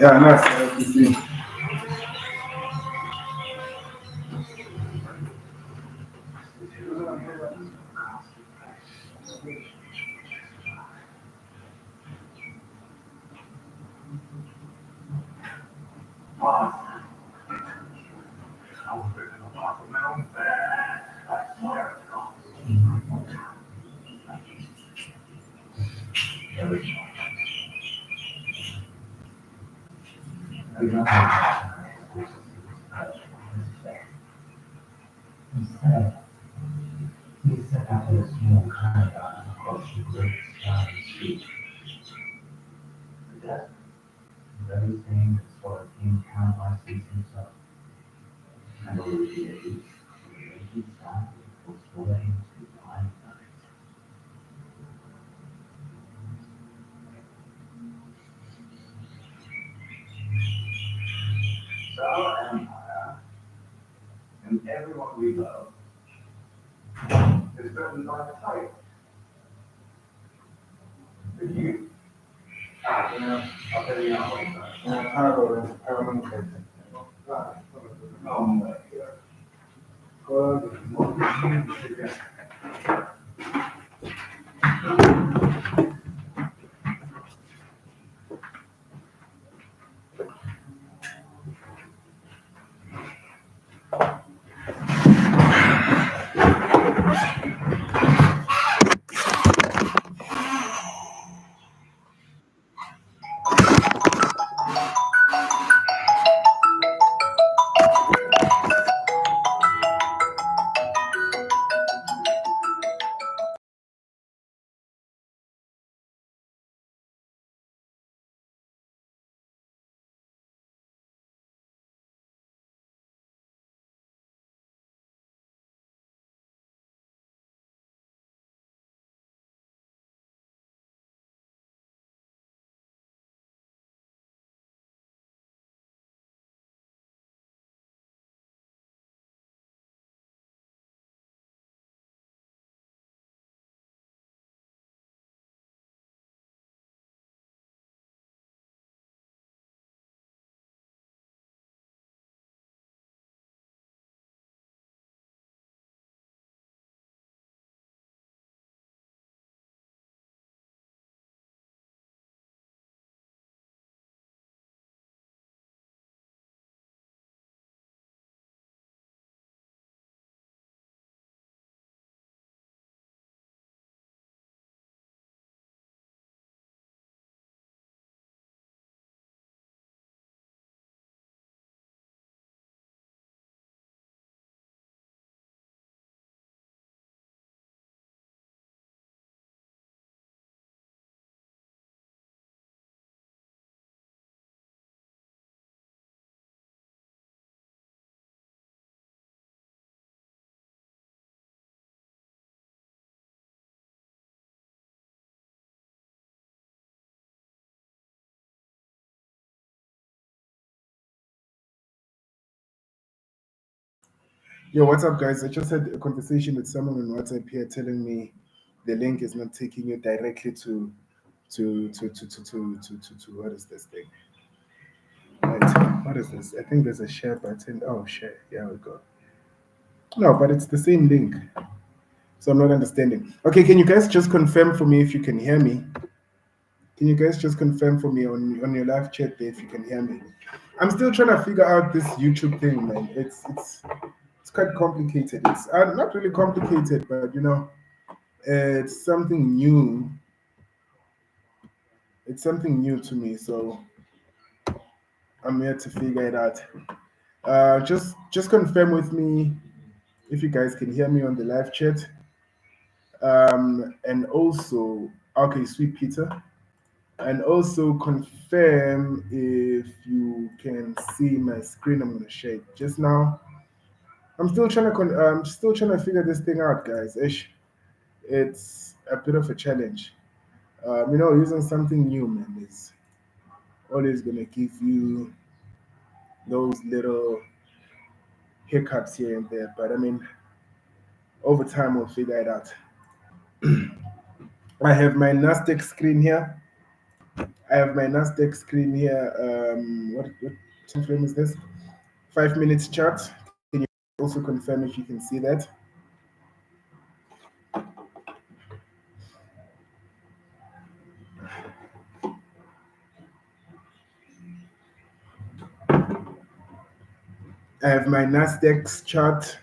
Yeah, nice. Yo, what's up, guys? I just had a conversation with someone on WhatsApp here telling me the link is not taking you directly to what is this thing? Right. What is this? I think there's a share button. Oh, share. Yeah, we go. No, but it's the same link. So I'm not understanding. Okay, can you guys just confirm for me if you can hear me? Can you guys just confirm for me on your live chat there if you can hear me? I'm still trying to figure out this YouTube thing, man. It's quite complicated. It's not really complicated, but it's something new. It's something new to me, so I'm here to figure it out. Just confirm with me if you guys can hear me on the live chat. And also, okay, sweet Peter. And also confirm if you can see my screen. I'm gonna share it just now. I'm still trying to figure this thing out, guys. It's a bit of a challenge. Using something new, man, is always gonna give you those little hiccups here and there. But I mean, over time we'll figure it out. I have my Nasdaq screen here. I have my Nasdaq screen here. What time frame is this? 5 minutes chart. Can you also confirm if you can see that? I have my Nasdaq chart,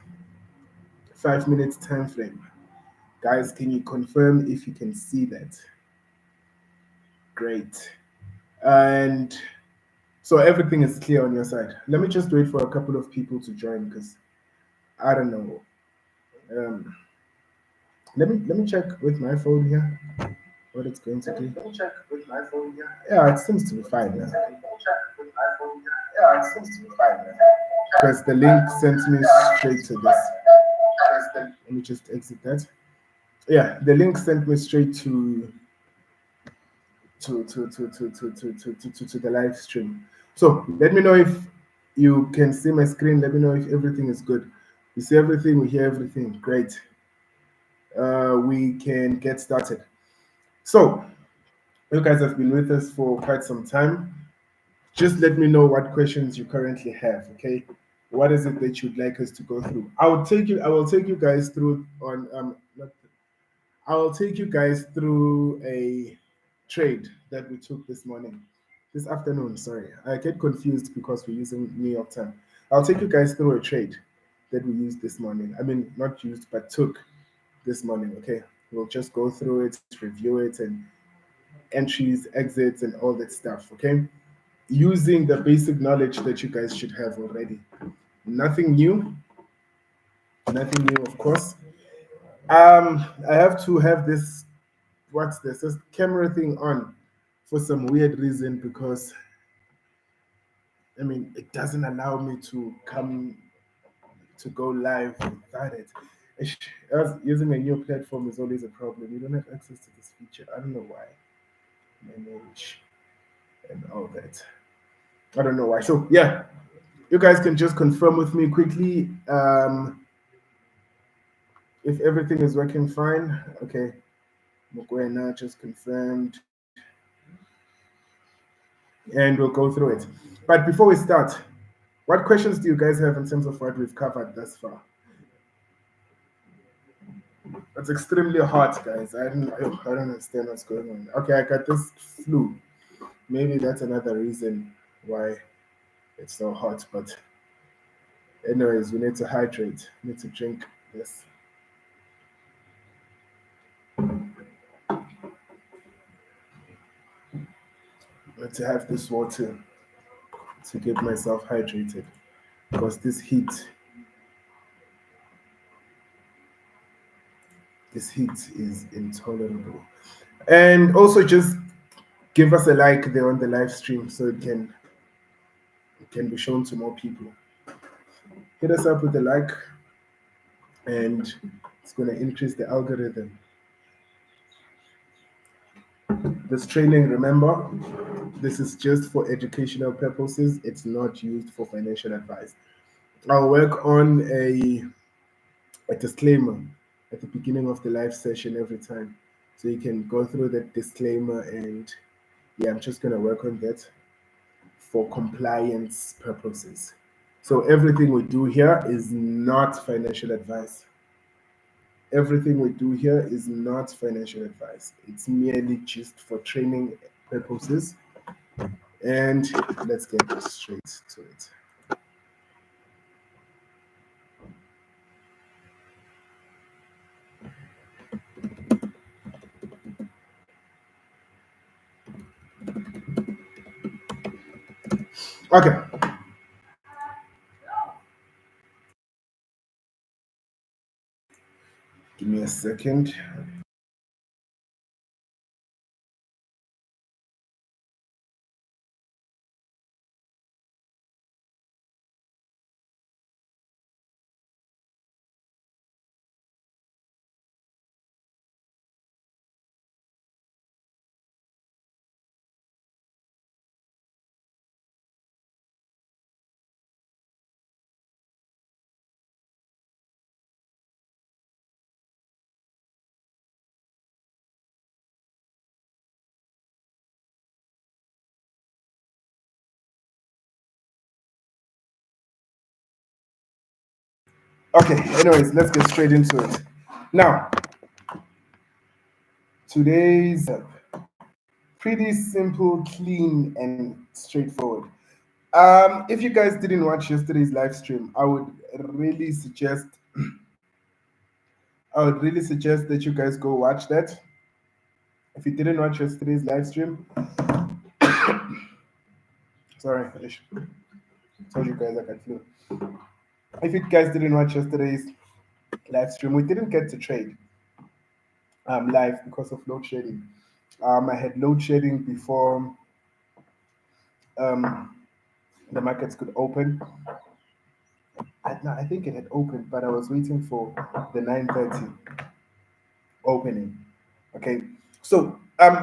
5 minutes time frame. Guys, can you confirm if you can see that? Great. And so everything is clear on your side. Let me just wait for a couple of people to join because I don't know. Um, let me check with my phone here what it's going to do. Let me check with my phone here. Yeah, it seems to be fine now. Let me check with my phone here. Yeah, it seems to be fine now. Because the link sent me straight to this. Let me just exit that. Yeah, the link sent me straight to the live stream. So let me know if you can see my screen. Let me know if everything is good. We see everything, we hear everything. Great. We can get started. So you guys have been with us for quite some time. Just let me know what questions you currently have. Okay, what is it that you'd like us to go through? I will take you guys through on I will take you guys through a trade that we took this afternoon. Sorry, I get confused because we're using New York time. I'll take you guys through a trade that we used this morning. I mean, not used, but took this morning. Okay, we'll just go through it, review it, and entries, exits, and all that stuff. Okay, using the basic knowledge that you guys should have already. Nothing new, of course. I have to have this camera thing on for some weird reason because I mean it doesn't allow me to come to go live without it. Using a new platform is always a problem. You don't have access to this feature. I don't know why. Manage and all that. I don't know why. So yeah, you guys can just confirm with me quickly if everything is working fine. Okay, Mokwena just confirmed, and we'll go through it. But before we start, what questions do you guys have in terms of what we've covered thus far? It's extremely hot, guys. I don't understand what's going on. Okay, I got this flu. Maybe that's another reason why it's so hot. But anyways, we need to hydrate. We need to drink this. I need to have this water to keep myself hydrated because this heat is intolerable. And also just give us a like there on the live stream so it can be shown to more people. Hit us up with a like, and it's going to increase the algorithm. This training, remember, this is just for educational purposes. It's not used for financial advice. I'll work on a a disclaimer at the beginning of the live session every time. So you can go through that disclaimer, and yeah, I'm just going to work on that for compliance purposes. So everything we do here is not financial advice. Everything we do here is not financial advice. It's merely just for training purposes. And let's get straight to it. Okay. Give me a second. Okay, anyways, let's get straight into it. Now, today's pretty simple, clean, and straightforward. If you guys didn't watch yesterday's live stream, really suggest I would really suggest that you guys go watch that. If you didn't watch yesterday's live stream, sorry, I told you guys I got flu. If you guys didn't watch yesterday's live stream, we didn't get to trade live because of load shedding. I had load shedding before um, the markets could open. I think it had opened, but I was waiting for the 9:30 opening. Okay, so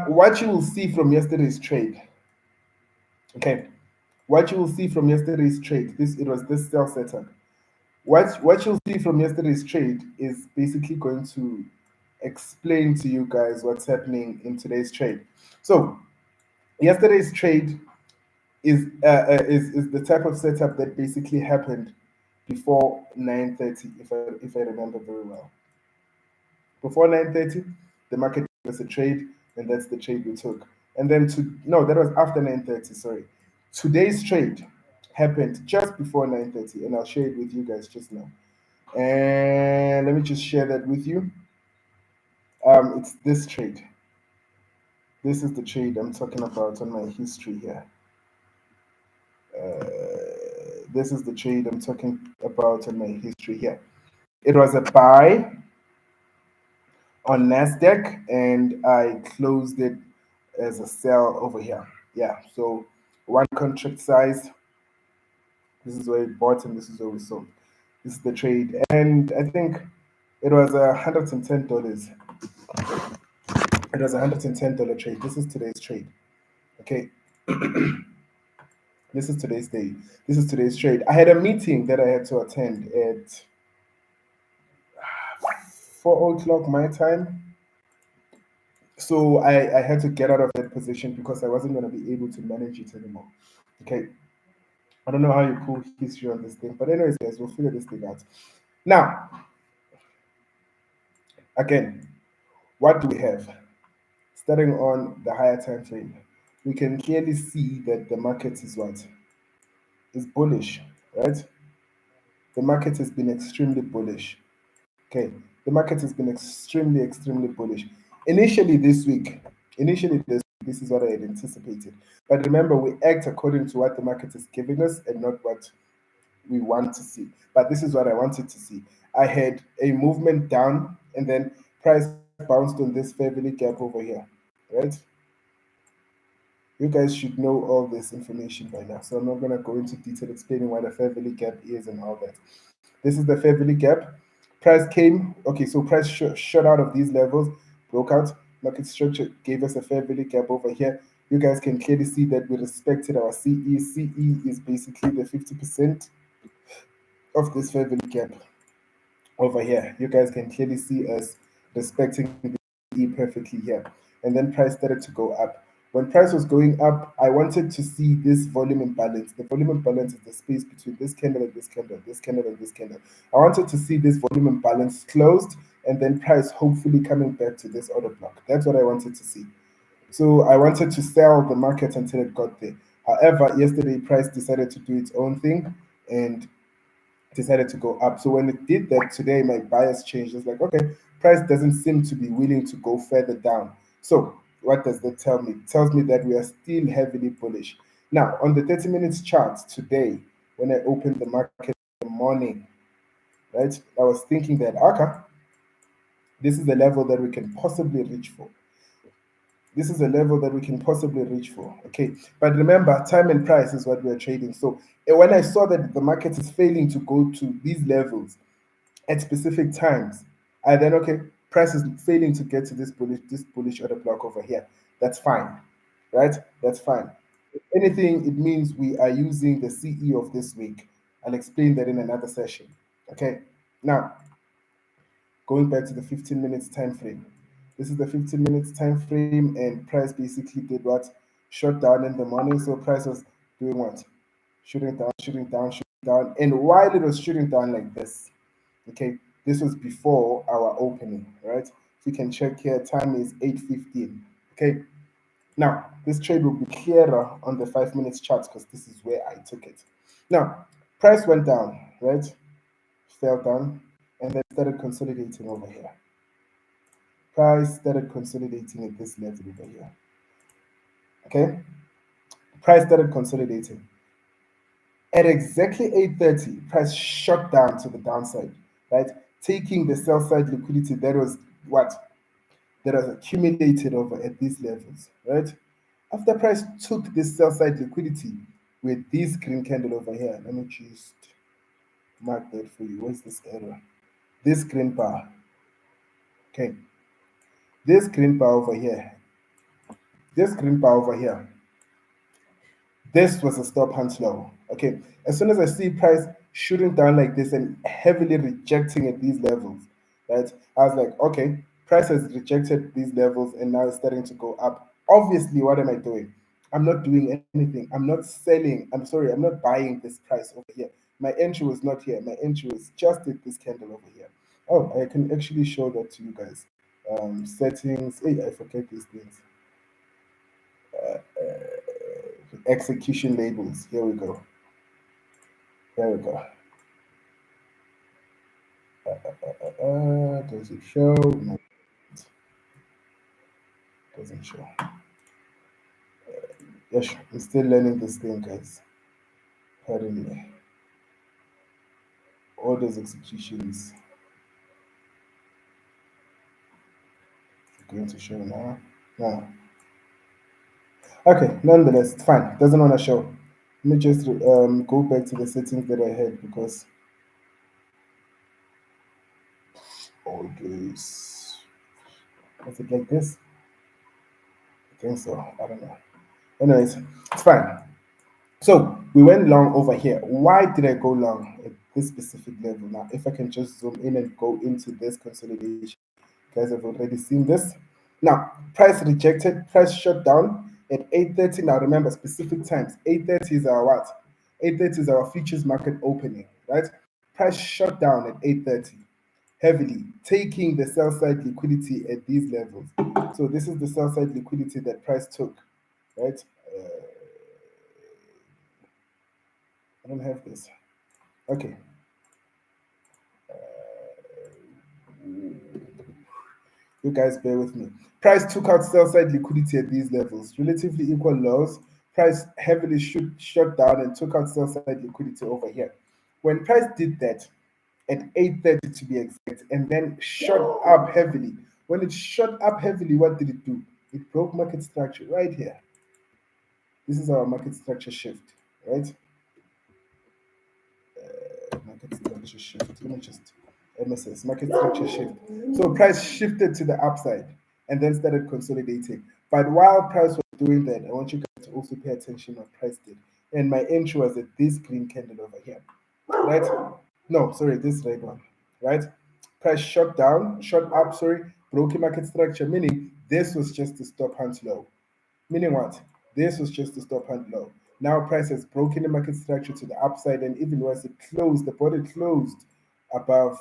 what you will see from yesterday's trade. Okay, what you will see from yesterday's trade. It was this sell setup. What you'll see from yesterday's trade is basically going to explain to you guys what's happening in today's trade. So yesterday's trade is the type of setup that basically happened before 9:30, if I remember very well. Before 9:30, the market was a trade, and that's the trade we took. And then no, that was after 9:30. Sorry, today's trade happened just before 9:30, and I'll share it with you guys just now. And let me just share that with you. It's this trade. This is the trade I'm talking about on my history here. This is the trade I'm talking about on my history here. It was a buy on Nasdaq, and I closed it as a sell over here. Yeah, so one contract size. This is where we bought and this is where we sold. This is the trade, and I think it was $110. It was $110 trade. This is today's trade. Okay, this is today's day. This is today's trade. I had a meeting that I had to attend at 4 o'clock my time. So I had to get out of that position because I wasn't going to be able to manage it anymore. Okay. I don't know how you pull history on this thing, but anyways, guys, we'll figure this thing out. Now, again, what do we have? Starting on the higher time frame, we can clearly see that the market is what? Is bullish, right? The market has been extremely bullish. Okay, the market has been extremely bullish. Initially this week, this is what I had anticipated. But remember, we act according to what the market is giving us and not what we want to see. But this is what I wanted to see. I had a movement down, and then price bounced on this fair value gap over here, right? You guys should know all this information by now, so I'm not going to go into detail explaining what a fair value gap is and all that. This is the fair value gap. Price came, okay, so price shot out of these levels, broke out. Market structure gave us a fair value gap over here. You guys can clearly see that we respected our CE. CE is basically the 50% of this fair value gap. over here. You guys can clearly see us respecting the E perfectly here. And then price started to go up. When price was going up, I wanted to see this volume imbalance. The volume imbalance is the space between this candle and this candle, this candle and this candle. I wanted to see this volume imbalance closed and then price hopefully coming back to this order block. That's what I wanted to see. So I wanted to sell the market until it got there. However, yesterday price decided to do its own thing and decided to go up. So when it did that today, my bias changed. It's like, okay, price doesn't seem to be willing to go further down. So what does that tell me? It tells me that we are still heavily bullish. Now, on the 30 minutes chart today, when I opened the market in the morning, right, I was thinking that, okay, this is the level that we can possibly reach for. This is a level that we can possibly reach for. Okay. But remember, time and price is what we are trading. So when I saw that the market is failing to go to these levels at specific times, I then okay, price is failing to get to this bullish order block over here. That's fine. Right? That's fine. If anything, it means we are using the CE of this week. I'll explain that in another session. Okay. Now, going back to the 15 minutes time frame. This is the 15 minutes time frame, and price basically did what? Shut down in the morning. So price was doing what? Shooting down, shooting down, shooting down. And while it was shooting down like this, okay, this was before our opening, right? So you can check here, time is 8:15. Okay. Now, this trade will be clearer on the 5 minutes chart because this is where I took it. Now, price went down, right? Fell down, and then started consolidating over here. Price started consolidating at this level over here. Okay, price started consolidating at exactly 8:30. Price shot down to the downside, right? Taking the sell side liquidity that was what that was accumulated over at these levels, right? After price took this sell side liquidity with this green candle over here, let me just mark that for you. Where's this error? This green bar, okay, this green bar over here, this green bar over here. This was a stop hunt low. Okay, as soon as I see price shooting down like this and heavily rejecting at these levels, right? I was like, okay, price has rejected these levels and now it's starting to go up. Obviously, what am I doing? I'm not doing anything. I'm not selling. I'm sorry, I'm not buying this price over here. My entry was not here. My entry was just at this candle over here. Oh, I can actually show that to you guys. Settings. Hey, I forget these things. Execution labels. Here we go. There we go. Does it show? No, it doesn't show. Yes, I'm still learning this thing, guys. Pardon me. All those executions are going to show now. Now, okay. Nonetheless, it's fine. It doesn't want to show. Let me just go back to the settings that I had because all this. Was it like this? I think so. I don't know. Anyways, it's fine. So we went long over here. Why did I go long at this specific level? Now, if I can just zoom in and go into this consolidation, you guys have already seen this. Now, price rejected, price shut down at 8:30. Now, remember specific times. 8:30 is our what? 8:30 is our futures market opening, right? Price shut down at 8:30, heavily taking the sell side liquidity at these levels. So this is the sell side liquidity that price took, right? I don't have this. Okay. You guys bear with me. Price took out sell side liquidity at these levels, relatively equal lows. Price heavily shut down and took out sell side liquidity over here. When price did that at 8:30 to be exact, and then shot up heavily. When it shot up heavily, what did it do? It broke market structure right here. This is our market structure shift, right? Market structure shift. Let me just MSS market structure shift. So price shifted to the upside and then started consolidating. But while price was doing that, I want you guys to also pay attention what price did. And my entry was at this green candle over here, right? No, sorry, this red one, right? Price shot down, shot up, sorry, broken market structure, meaning this was just a stop hunt low. Meaning what? This was just a stop hunt low. Now price has broken the market structure to the upside, and even once it closed, the body closed above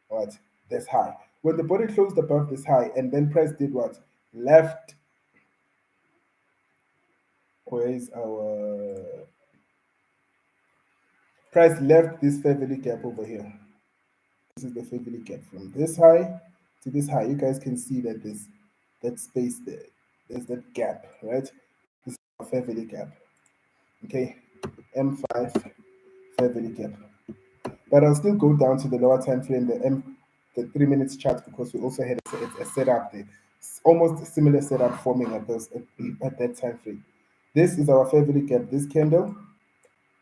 what? This high. When the body closed above this high, and then price did what? Left. Where is our price left this fair value gap over here? This is the fair value gap from this high to this high. You guys can see that there's that space there. There's that gap, right? This is a fair value gap. Okay, M5 fair value gap. But I'll still go down to the lower time frame, the 3 minutes chart, because we also had a setup there. It's almost a similar setup forming at that time frame. This is our fair value gap. This candle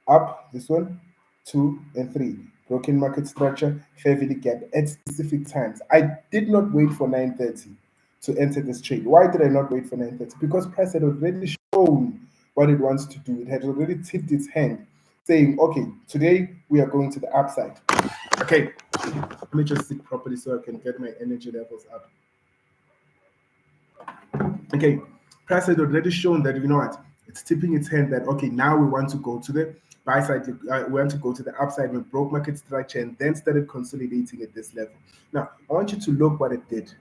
up, this one, 2 and 3. Broken market structure, fair value gap at specific times. I did not wait for 9:30 to enter this trade. Why did I not wait for 9:30? Because price had already shown what it wants to do. It had already tipped its hand, saying, okay, today we are going to the upside. Okay, let me just sit properly so I can get my energy levels up. Okay, price had already shown that, you know what, it's tipping its hand that, okay, now we want to go to the buy side, we want to go to the upside. We broke market structure and then started consolidating at this level. Now, I want you to look what it did.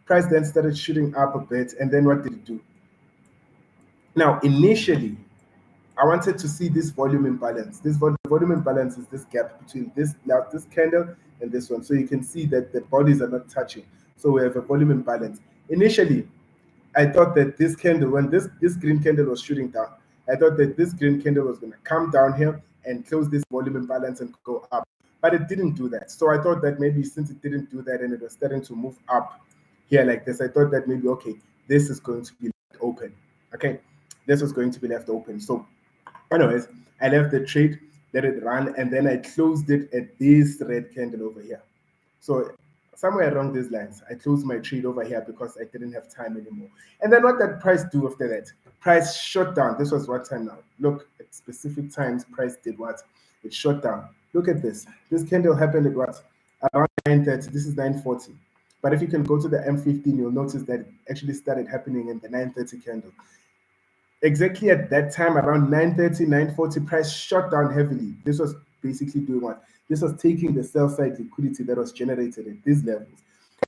Price then started shooting up a bit, and then what did it do? Now, initially, I wanted to see this volume imbalance. This volume imbalance is this gap between this candle and this one. So you can see that the bodies are not touching. So we have a volume imbalance. Initially, I thought that this candle, when this green candle was shooting down, I thought that this green candle was going to come down here and close this volume imbalance and go up. But it didn't do that. So I thought that maybe since it didn't do that and it was starting to move up here like this, I thought that maybe, okay, this is going to be left open. Okay, this was going to be left open. So anyways, I left the trade, let it run, and then I closed it at this red candle over here. So somewhere along these lines, I closed my trade over here because I didn't have time anymore. And then what did price do after that? Price shot down. This was what time now? Look, at specific times, price did what? It shot down. Look at this. This candle happened at what? Around 9:30. This is 9:40. But if you can go to the M15, you'll notice that it actually started happening in the 9:30 candle. Exactly at that time, around 9:30, 9:40, price shot down heavily. This was basically doing what? This was taking the sell side liquidity that was generated at these levels,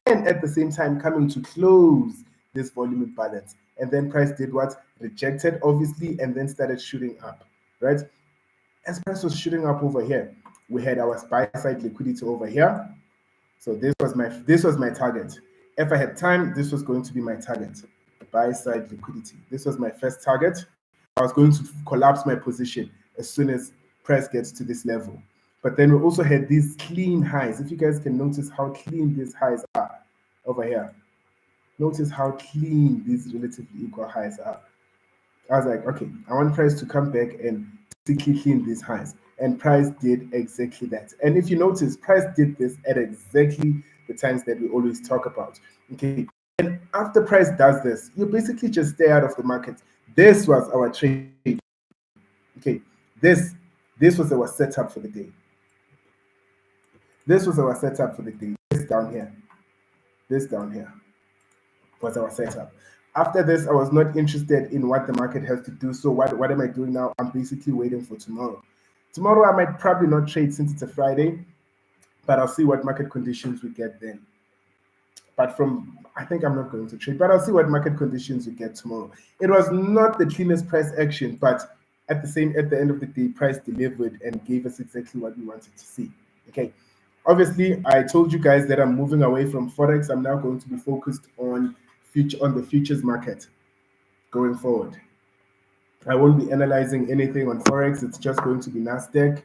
and at the same time coming to close this volume imbalance. And then price did what? Rejected, obviously, and then started shooting up, right? As price was shooting up over here, we had our buy side liquidity over here. So this was my target. If I had time, this was going to be my target. Buy side liquidity. This was my first target. I was going to collapse my position as soon as price gets to this level. But then we also had these clean highs. If you guys can notice how clean these highs are over here. Notice how clean these relatively equal highs are. I was like, okay, I want price to come back and basically clean these highs. And price did exactly that. And if you notice, price did this at exactly the times that we always talk about. Okay. And after price does this, you basically just stay out of the market. This was our trade. Okay. This was our setup for the day. This was our setup for the day. This down here was our setup. After this, I was not interested in what the market has to do. So what am I doing now? I'm basically waiting for tomorrow. Tomorrow, I might probably not trade since it's a Friday, but I'll see what market conditions we get then. But I think I'm not going to trade, but I'll see what market conditions we get tomorrow. It was not the cleanest price action, but at the end of the day, price delivered and gave us exactly what we wanted to see. Okay. Obviously, I told you guys that I'm moving away from Forex. I'm now going to be focused on the futures market going forward. I won't be analyzing anything on Forex. It's just going to be Nasdaq,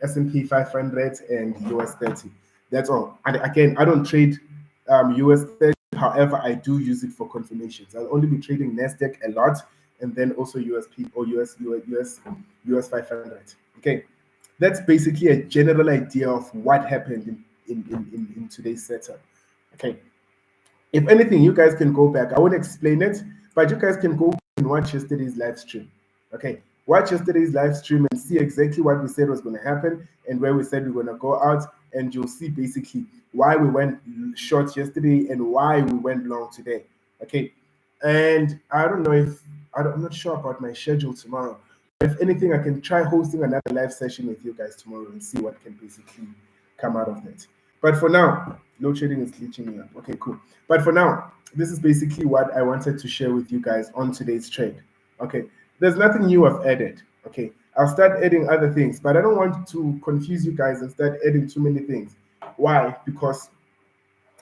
S&P 500, and US 30. That's all. And again, I don't trade US 30. However, I do use it for confirmations. I'll only be trading Nasdaq a lot, and then also USP or US 500. Okay, that's basically a general idea of what happened in today's setup. Okay, if anything, you guys can go back. I won't explain it, but you guys can go and watch yesterday's live stream. Okay, watch yesterday's live stream and see exactly what we said was going to happen and where we said we are going to go out. and you'll see basically why we went short yesterday and why we went long today. Okay, and I'm not sure about my schedule tomorrow. If anything, I can try hosting another live session with you guys tomorrow and see what can basically come out of that. But for now, load shedding is glitching me up. Okay, cool. But for now, this is basically what I wanted to share with you guys on today's trade. Okay, there's nothing new I've added. Okay, I'll start adding other things, but I don't want to confuse you guys and start adding too many things. Why? Because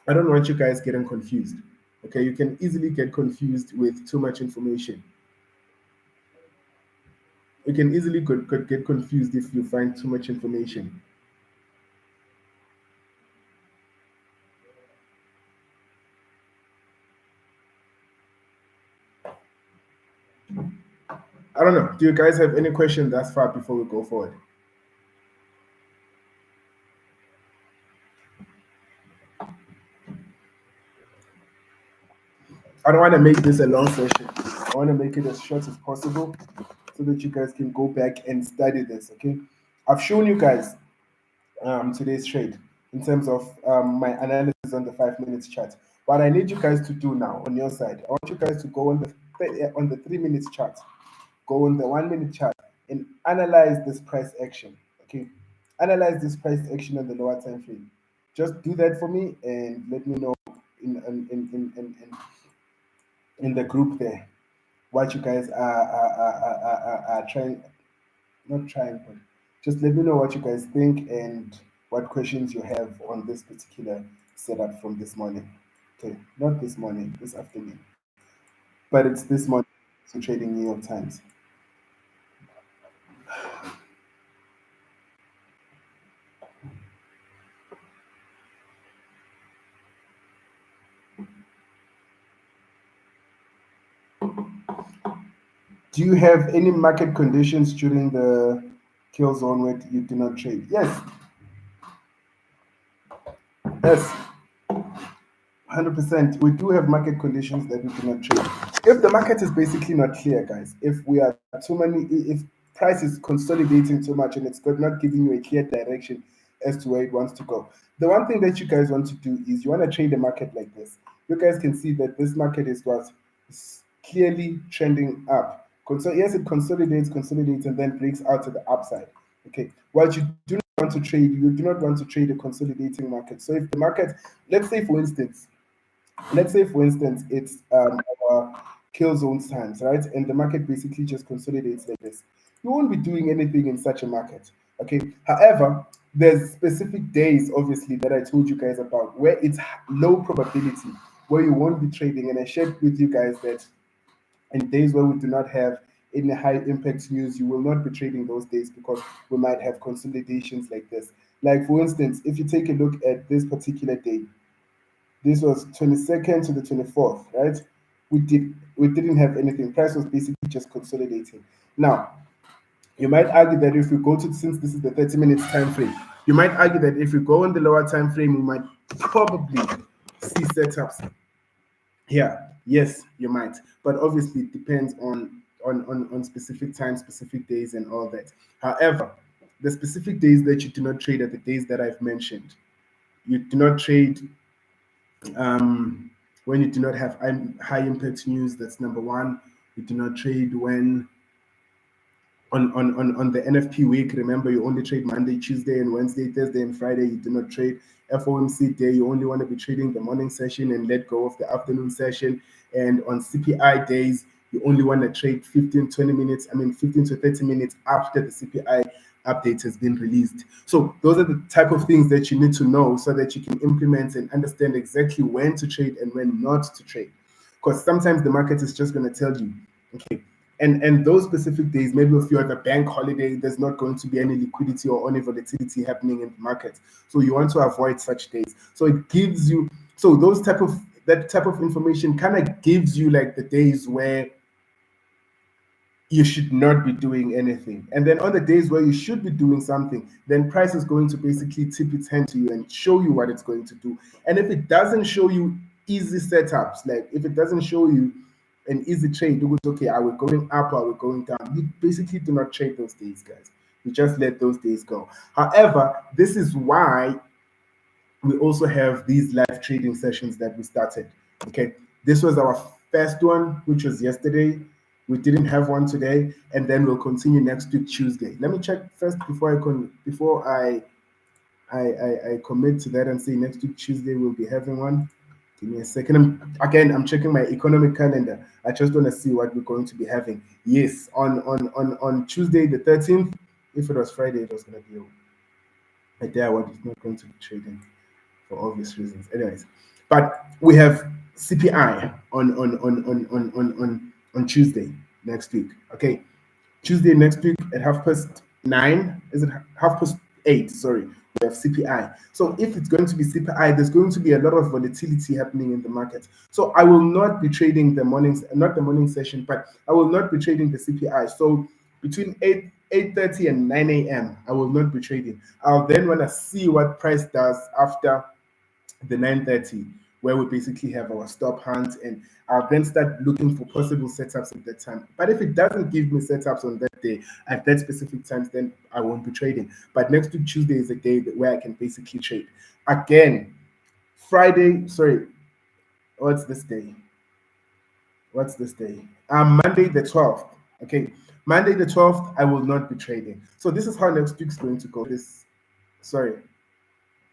I don't want you guys getting confused. Okay, you can easily get confused with too much information. You can easily could get confused if you find too much information. I don't know. Do you guys have any questions thus far before we go forward? I don't want to make this a long session. I want to make it as short as possible so that you guys can go back and study this. Okay, I've shown you guys today's trade in terms of my analysis on the 5 minutes chart. What I need you guys to do now on your side, I want you guys to go on the 3 minutes chart, go on the 1 minute chart, and analyze this price action. Okay, analyze this price action on the lower time frame. Just do that for me and let me know in the group there what you guys are trying, not trying, but just let me know what you guys think and what questions you have on this particular setup from this morning. Okay, not this morning, this afternoon, but it's this morning. So trading New York Times. Do you have any market conditions during the kill zone where you do not trade? Yes, yes, 100%. We do have market conditions that we do not trade. If the market is basically not clear, guys, if we are too many, if price is consolidating too much and it's not giving you a clear direction as to where it wants to go. The one thing that you guys want to do is you want to trade the market like this. You guys can see that this market is what is clearly trending up. Yes, it consolidates, and then breaks out to the upside. Okay. What you do not want to trade, you do not want to trade a consolidating market. So if the market, let's say for instance, it's our kill zone times, right? And the market basically just consolidates like this. You won't be doing anything in such a market. Okay. However, there's specific days, obviously, that I told you guys about where it's low probability, where you won't be trading. And I shared with you guys that in days where we do not have any high impact news, you will not be trading those days because we might have consolidations like this. Like for instance, if you take a look at this particular day, this was 22nd to the 24th, right? We didn't have anything. Price was basically just consolidating. Now, you might argue that if we go to, since this is the 30 minutes time frame, you might argue that if we go in the lower time frame, we might probably see setups. Yeah, yes, you might, but obviously it depends on specific times, specific days, and all that. However, the specific days that you do not trade are the days that I've mentioned. You do not trade when you do not have high impact news. That's number one. You do not trade when on the NFP week. Remember, you only trade Monday, Tuesday, and Wednesday, Thursday, and Friday. You do not trade FOMC day. You only want to be trading the morning session and let go of the afternoon session. And on CPI days, you only want to trade 15 to 30 minutes after the CPI update has been released. So those are the type of things that you need to know so that you can implement and understand exactly when to trade and when not to trade. Because sometimes the market is just going to tell you, okay, and those specific days, maybe if you're at a bank holiday, there's not going to be any liquidity or any volatility happening in the market. So you want to avoid such days. So it gives you, so that type of information kind of gives you like the days where you should not be doing anything. And then on the days where you should be doing something, then price is going to basically tip its hand to you and show you what it's going to do. And if it doesn't show you easy setups, like if it doesn't show you an easy trade, it was okay, are we going up or are we going down? You basically do not trade those days, guys. You just let those days go. However, this is why we also have these live trading sessions that we started. Okay, this was our first one, which was yesterday. We didn't have one today, and then we'll continue next week Tuesday. Let me check first before I commit to that and say next week Tuesday we'll be having one. Give me a second. I'm checking my economic calendar. I just want to see what we're going to be having. Yes, on Tuesday the 13th. If it was Friday, it was going to be a day I was not going to be trading for obvious reasons. Anyways, but we have CPI on Tuesday next week. Okay, Tuesday next week at 9:30. Is it 8:30? Sorry, we have CPI. So if it's going to be CPI, there's going to be a lot of volatility happening in the market. So I will not be trading the mornings, not the morning session, but I will not be trading the CPI. So between 8:30 and 9 a.m., I will not be trading. I'll then want to see what price does after the 9:30, where we basically have our stop hunt, and I'll then start looking for possible setups at that time. But if it doesn't give me setups on that day at that specific times, then I won't be trading. But next week Tuesday is a day where I can basically trade. Again, Friday, sorry, what's this day? Monday the 12th. Okay, Monday the 12th, I will not be trading. So this is how next week's going to go. Sorry,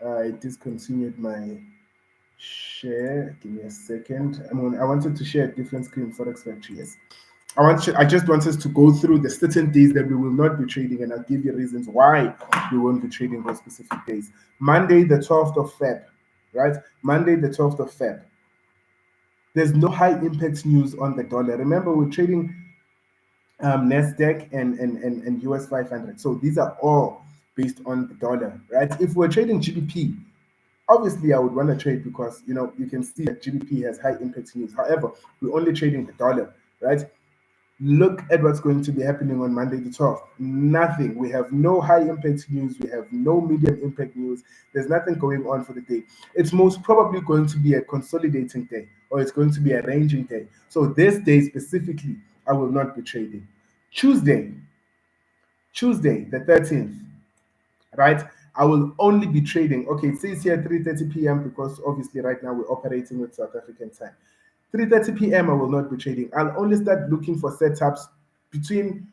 I discontinued my share. Give me a second. I wanted to share a different screen. Forex Factory. Yes. I just want us to go through the certain days that we will not be trading, and I'll give you reasons why we won't be trading those specific days. Monday the 12th of Feb, right? Monday the 12th of Feb. There's no high impact news on the dollar. Remember, we're trading Nasdaq and US 500. So these are all based on the dollar, right? If we're trading GBP, obviously I would want to trade because you can see that GBP has high impact news. However, we're only trading the dollar, right? Look at what's going to be happening on Monday the 12th. Nothing. We have no high impact news. We have no medium impact news. There's nothing going on for the day. It's most probably going to be a consolidating day, or it's going to be a ranging day. So this day specifically, I will not be trading. Tuesday the 13th, right? I will only be trading. Okay, it says here 3:30 p.m. because obviously right now we're operating with South African time. 3:30 p.m. I will not be trading. I'll only start looking for setups between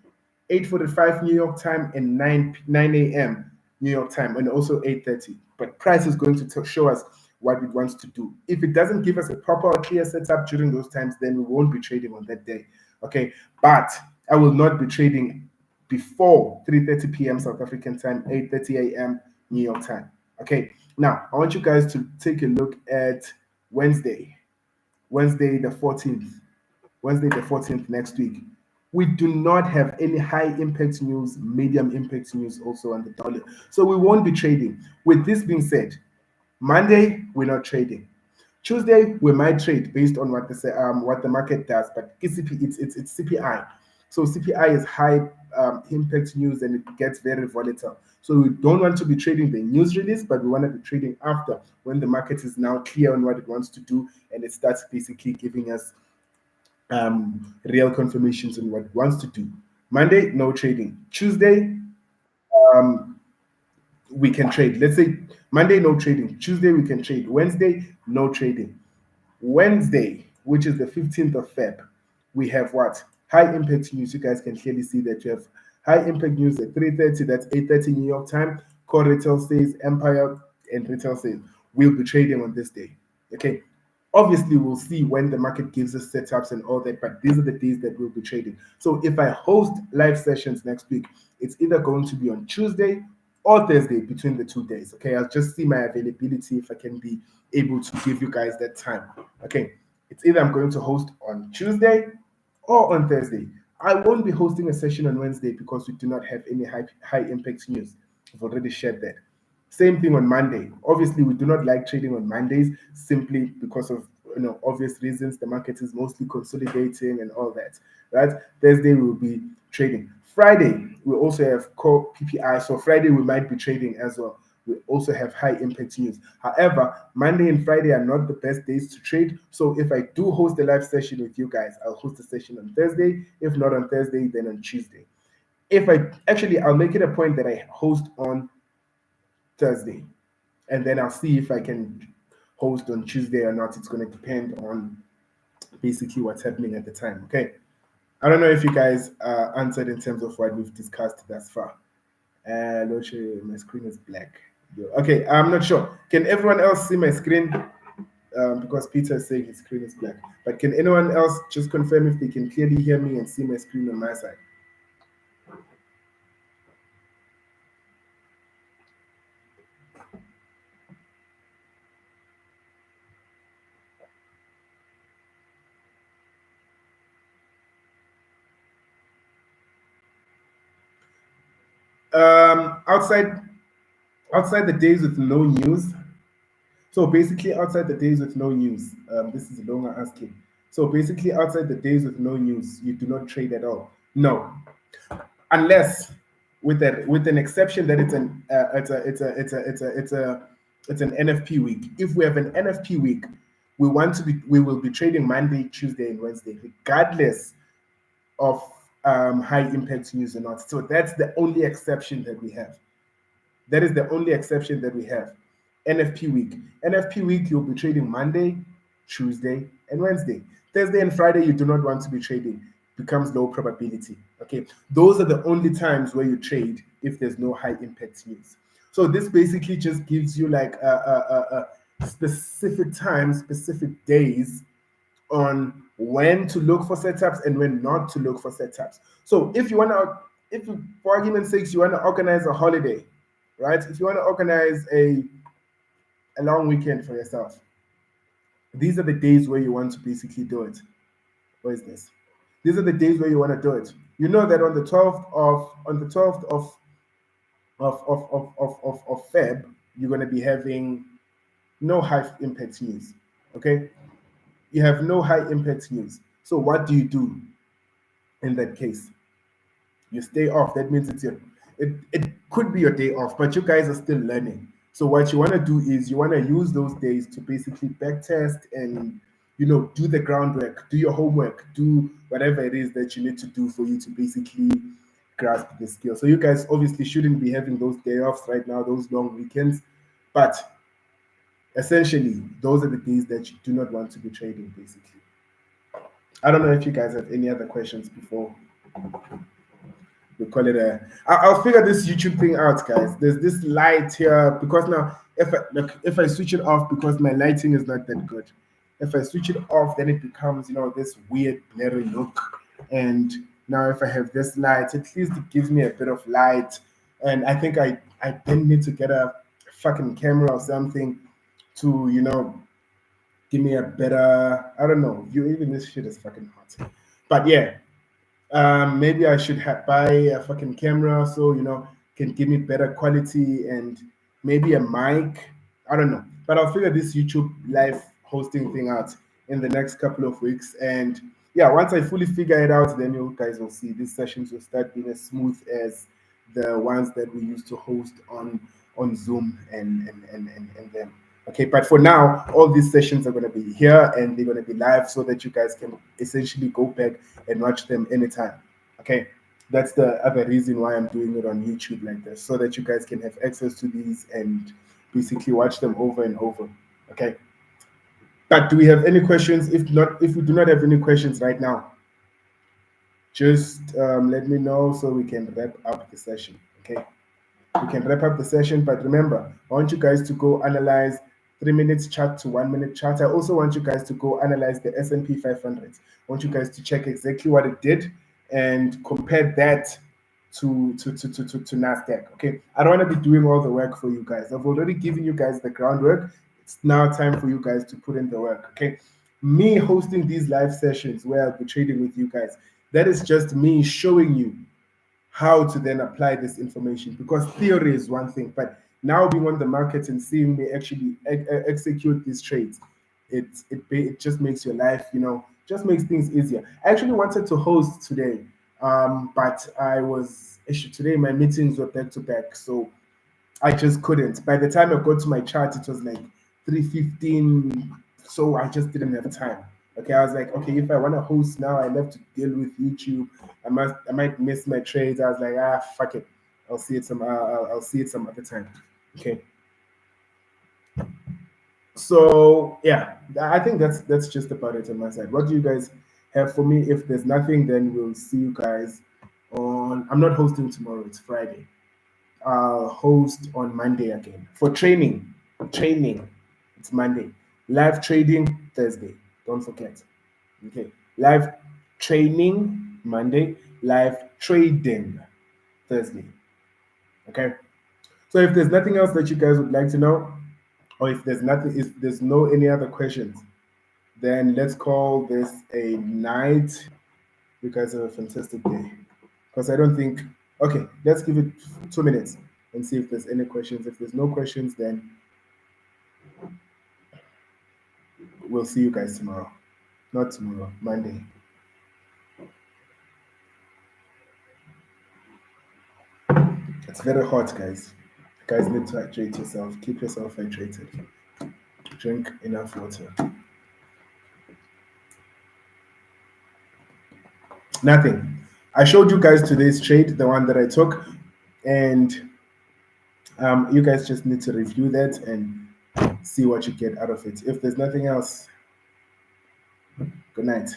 8:45 New York time and 9 a.m. New York time, and also 8:30. But price is going to show us what it wants to do. If it doesn't give us a proper or clear setup during those times, then we won't be trading on that day. Okay, but I will not be trading before 3:30 p.m. South African time, 8:30 a.m. New York time. Okay, now I want you guys to take a look at Wednesday the 14th. Wednesday the 14th next week. We do not have any high impact news, medium impact news also on the dollar. So we won't be trading. With this being said, Monday, we're not trading. Tuesday, we might trade based on what the market does, but it's CPI. So CPI is high impact news and it gets very volatile. So we don't want to be trading the news release, but we want to be trading after, when the market is now clear on what it wants to do and it starts basically giving us real confirmations on what it wants to do. Monday, no trading. Tuesday, we can trade. Let's say Monday, no trading. Tuesday, we can trade. Wednesday, no trading. Wednesday, which is the 15th of Feb, we have what? High impact news. You guys can clearly see that you have high impact news at 3:30. That's 8:30 New York time. Core retail sales, Empire, and retail sales. We'll be trading on this day. Okay. Obviously, we'll see when the market gives us setups and all that, but these are the days that we'll be trading. So if I host live sessions next week, it's either going to be on Tuesday or Thursday, between the 2 days. Okay, I'll just see my availability if I can be able to give you guys that time. Okay, it's either I'm going to host on Tuesday or on Thursday. I won't be hosting a session on Wednesday because we do not have any high impact news. I've already shared that. Same thing on Monday. Obviously, we do not like trading on Mondays simply because of obvious reasons. The market is mostly consolidating and all that, right? Thursday we will be trading. Friday we also have core PPI, so Friday we might be trading as well. We also have high impact news. However, Monday and Friday are not the best days to trade. So if I do host a live session with you guys, I'll host a session on Thursday. If not on Thursday, then on Tuesday. I'll make it a point that I host on Thursday. and then I'll see if I can host on Tuesday or not. It's going to depend on basically what's happening at the time. Okay. I don't know if you guys answered in terms of what we've discussed thus far. Loche, my screen is black. Okay, I'm not sure. Can everyone else see my screen? Because Peter is saying his screen is black. But can anyone else just confirm if they can clearly hear me and see my screen on my side? Outside the days with no news. So basically, outside the days with no news, this is a longer asking. So basically, outside the days with no news, you do not trade at all. No, unless with an exception that it's an NFP week. If we have an NFP week, we will be trading Monday, Tuesday, and Wednesday, regardless of high impact news or not. So that's the only exception that we have. That is the only exception that we have. NFP week. NFP week, you'll be trading Monday, Tuesday, and Wednesday. Thursday and Friday, you do not want to be trading. Becomes low probability. Okay. Those are the only times where you trade if there's no high impact news. So this basically just gives you like a specific time, specific days on when to look for setups and when not to look for setups. So if you want to, if you, for argument's sake, you want to organize a holiday, right? If you want to organize a long weekend for yourself, these are the days where you want to basically do it. What is this? These are the days where you want to do it. You know that on the 12th of Feb, you're going to be having no high impact news. Okay, you have no high impact news. So what do you do in that case? You stay off. That means it could be your day off, but you guys are still learning. So what you want to do is you want to use those days to basically backtest and do the groundwork, do your homework, do whatever it is that you need to do for you to basically grasp the skill. So you guys obviously shouldn't be having those day offs right now, those long weekends, but essentially those are the days that you do not want to be trading basically. I don't know if you guys have any other questions before we call it a. I'll figure this YouTube thing out, guys. There's this light here because now if I switch it off because my lighting is not that good. If I switch it off, then it becomes this weird blurry look. And now if I have this light, at least it gives me a bit of light. And I think I then need to get a fucking camera or something to give me a better. I don't know. Even this shit is fucking hot. But yeah. Maybe I should buy a fucking camera so can give me better quality and maybe a mic. I don't know, but I'll figure this YouTube live hosting thing out in the next couple of weeks. And yeah, once I fully figure it out, then you guys will see these sessions will start being as smooth as the ones that we used to host on Zoom and them. Okay, but for now, all these sessions are going to be here and they're going to be live so that you guys can essentially go back and watch them anytime. Okay, that's the other reason why I'm doing it on YouTube like this, so that you guys can have access to these and basically watch them over and over. Okay, but do we have any questions? If we do not have any questions right now, just let me know so we can wrap up the session. Okay, we can wrap up the session, but remember, I want you guys to go analyze 3 minutes chart to 1 minute chart. I also want you guys to go analyze the S&P 500. I want you guys to check exactly what it did and compare that to Nasdaq. Okay, I don't want to be doing all the work for you guys. I've already given you guys the groundwork. It's now time for you guys to put in the work. Okay, me hosting these live sessions where I'll be trading with you guys, that is just me showing you how to then apply this information, because theory is one thing, but now being on the market and seeing me actually execute these trades, it just makes your life, just makes things easier. I actually wanted to host today, but today my meetings were back to back, so I just couldn't. By the time I got to my chart, it was like 3:15, so I just didn't have time. Okay, I was like, okay, if I want to host now, I have to deal with YouTube. I might miss my trades. I was like, fuck it. I'll see it some other time. Okay. So yeah, I think that's just about it on my side. What do you guys have for me? If there's nothing, then we'll see you guys on. I'm not hosting tomorrow. It's Friday. I'll host on Monday again for training. Training. It's Monday. Live trading Thursday. Don't forget. Okay. Live training Monday. Live trading Thursday. Okay. So if there's nothing else that you guys would like to know, or if there's no any other questions, then let's call this a night. You guys have a fantastic day. Because I don't think, okay, let's give it 2 minutes and see if there's any questions. If there's no questions, then we'll see you guys tomorrow. Not tomorrow, Monday. It's very hot, guys. You guys need to hydrate yourself. Keep yourself hydrated. Drink enough water. Nothing. I showed you guys today's trade, the one that I took, and you guys just need to review that and see what you get out of it. If there's nothing else, good night.